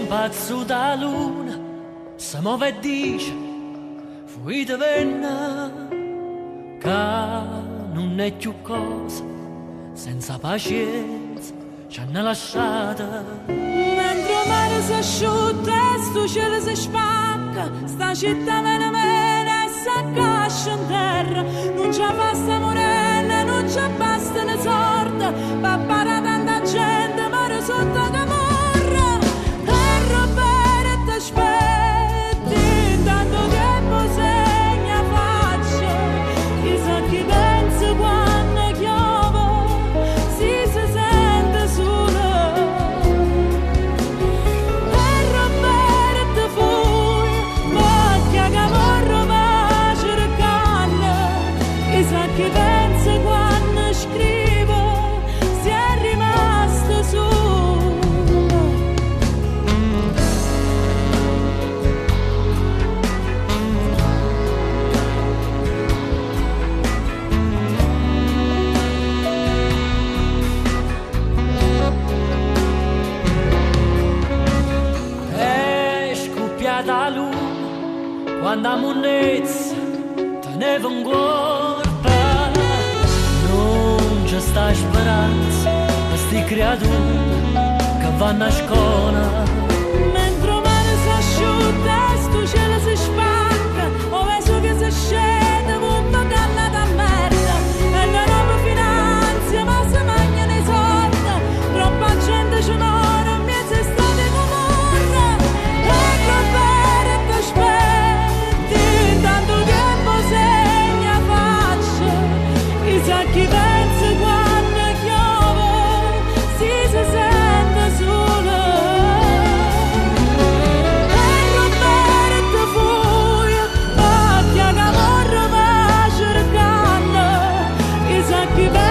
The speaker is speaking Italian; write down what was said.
Pazzo da luna, si muove e dice, fuite venna, che non è più cosa, senza pazienza, ci hanno lasciata. Mentre il mare si asciutta e sto cielo si spacca, sta città viene e si accascia in terra, non ci basta morena, non ci basta una sorda, pappara tanta gente, muore sotto camorra. Aspetti, intanto che posegna faccia, chissà chi pensa quando chiove, si sente sola. Per rompere te fui, ma che camorra va cercando, chissà chi pensa quando scrive, si è rimasto sola. Da luna, quando a monnezza tenevo un corpo, non c'è sta speranza per sti creature che vanno a scuola. Mentre il mare si asciutta e sto cielo si spacca, ho visto che si scende un po' cannata a merda, e la roba finanzia ma si mangia nei soldi, troppa gente ci muore in mezzo estate comorra. Aspetti, intanto che posegna faccia, chissà chi pensa quando piove, si sente sola. Per rompere te fui, ma che camorra va cercando, chissà chi pensa